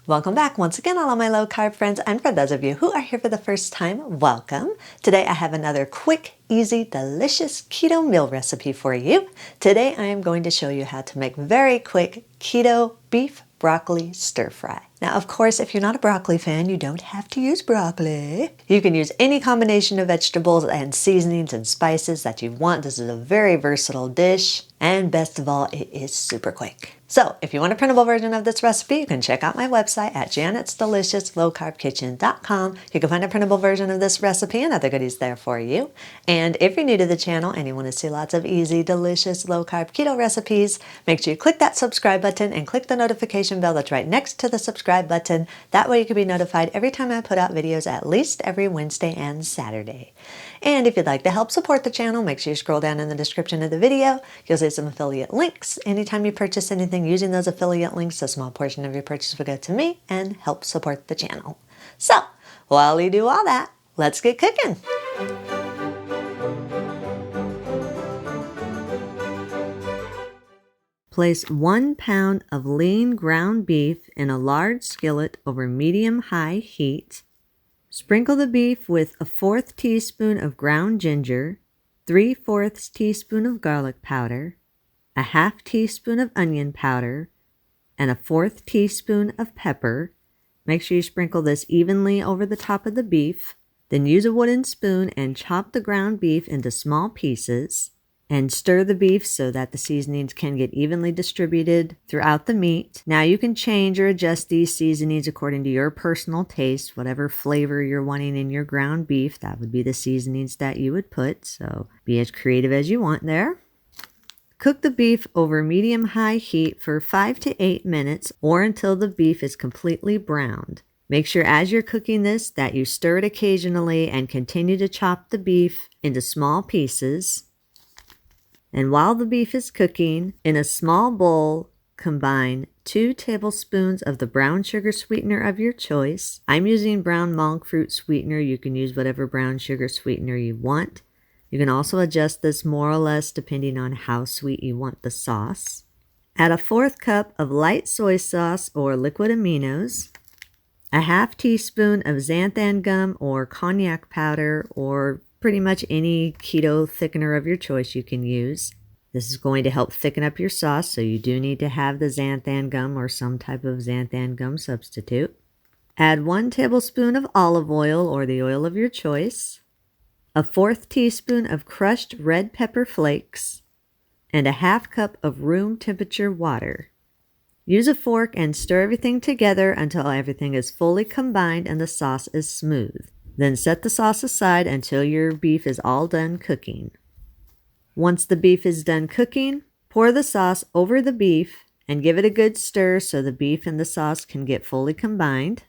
Welcome back once again, all of my low carb friends, and for those of you who are here for the first time, welcome. Today I have another quick, easy, delicious keto meal recipe for you. Today I am going to show you how to make very quick keto beef broccoli stir fry. Now, of course, if you're not a broccoli fan, you don't have to use broccoli. You can use any combination of vegetables and seasonings and spices that you want. This is a very versatile dish, and best of all, it is super quick. So if you want a printable version of this recipe, you can check out my website at janetsdeliciouslowcarbkitchen.com. You can find a printable version of this recipe and other goodies there for you. And if you're new to the channel and you want to see lots of easy, delicious, low-carb keto recipes, make sure you click that subscribe button and click the notification bell that's right next to the subscribe button. That way you can be notified every time I put out videos, at least every Wednesday and Saturday. And if you'd like to help support the channel, make sure you scroll down in the description of the video. You'll see some affiliate links. Anytime you purchase anything using those affiliate links, a small portion of your purchase will go to me and help support the channel. So, while you do all that, let's get cooking. Place 1 pound of lean ground beef in a large skillet over medium-high heat. Sprinkle the beef with a 1/4 teaspoon of ground ginger, 3/4 teaspoon of garlic powder, a 1/2 teaspoon of onion powder, and a 1/4 teaspoon of pepper. Make sure you sprinkle this evenly over the top of the beef. Then use a wooden spoon and chop the ground beef into small pieces. And stir the beef so that the seasonings can get evenly distributed throughout the meat. Now you can change or adjust these seasonings according to your personal taste. Whatever flavor you're wanting in your ground beef, that would be the seasonings that you would put. So be as creative as you want there. Cook the beef over medium-high heat for 5 to 8 minutes or until the beef is completely browned. Make sure as you're cooking this that you stir it occasionally and continue to chop the beef into small pieces. And while the beef is cooking, in a small bowl, combine 2 tablespoons of the brown sugar sweetener of your choice. I'm using brown monk fruit sweetener. You can use whatever brown sugar sweetener you want. You can also adjust this more or less depending on how sweet you want the sauce. Add a 1/4 cup of light soy sauce or liquid aminos, a 1/2 teaspoon of xanthan gum or cognac powder, or pretty much any keto thickener of your choice you can use. This is going to help thicken up your sauce, so you do need to have the xanthan gum or some type of xanthan gum substitute. Add 1 tablespoon of olive oil or the oil of your choice, a 1/4 teaspoon of crushed red pepper flakes, and a 1/2 cup of room temperature water. Use a fork and stir everything together until everything is fully combined and the sauce is smooth. Then set the sauce aside until your beef is all done cooking. Once the beef is done cooking, pour the sauce over the beef and give it a good stir so the beef and the sauce can get fully combined.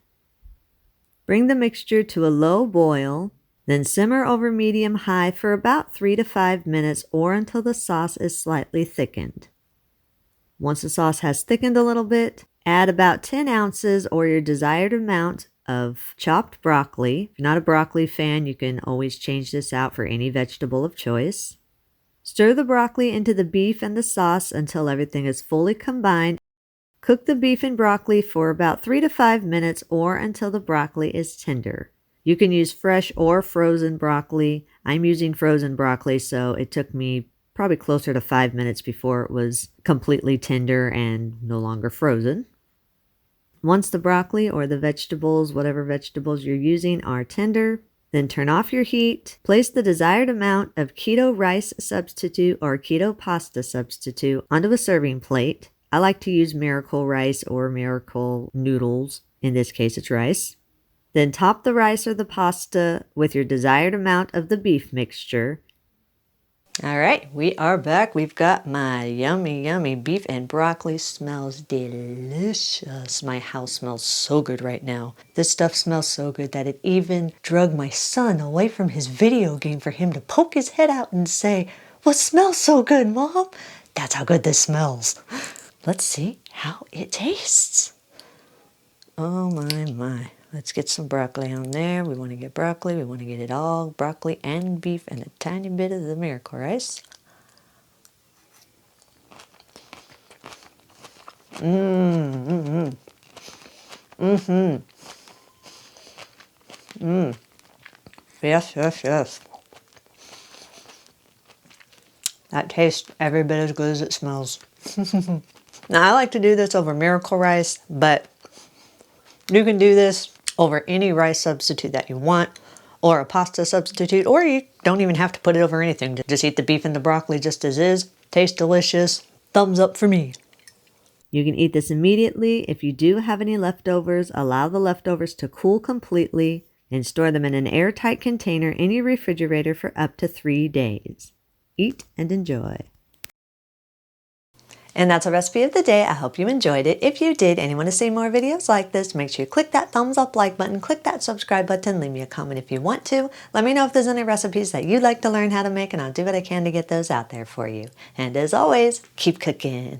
Bring the mixture to a low boil, then simmer over medium-high for about 3 to 5 minutes or until the sauce is slightly thickened. Once the sauce has thickened a little bit, add about 10 ounces or your desired amount of chopped broccoli. If you're not a broccoli fan, you can always change this out for any vegetable of choice. Stir the broccoli into the beef and the sauce until everything is fully combined. Cook the beef and broccoli for about 3 to 5 minutes or until the broccoli is tender. You can use fresh or frozen broccoli. I'm using frozen broccoli, so it took me probably closer to 5 minutes before it was completely tender and no longer frozen. Once the broccoli or the vegetables, whatever vegetables you're using, are tender, then turn off your heat. Place the desired amount of keto rice substitute or keto pasta substitute onto a serving plate. I like to use Miracle rice or Miracle noodles. In this case, it's rice. Then top the rice or the pasta with your desired amount of the beef mixture. All right, we are back. We've got my yummy, yummy beef and broccoli. Smells delicious. My house smells so good right now. This stuff smells so good that it even drug my son away from his video game for him to poke his head out and say, "What smells so good, Mom?" That's how good this smells. Let's see how it tastes. Oh my, my. Let's get some broccoli on there. We want to get broccoli. We want to get it all, broccoli and beef and a tiny bit of the Miracle rice. Mm-hmm. Mm. Yes, yes, yes. That tastes every bit as good as it smells. Now, I like to do this over Miracle Rice, but you can do this over any rice substitute that you want, or a pasta substitute, or you don't even have to put it over anything. Just eat the beef and the broccoli just as is. Tastes delicious. Thumbs up for me. You can eat this immediately. If you do have any leftovers, allow the leftovers to cool completely and store them in an airtight container in your refrigerator for up to 3 days. Eat and enjoy. And that's a recipe of the day. I hope you enjoyed it. If you did and you want to see more videos like this, make sure you click that thumbs up like button, click that subscribe button, leave me a comment if you want to. Let me know if there's any recipes that you'd like to learn how to make, and I'll do what I can to get those out there for you. And as always, keep cooking.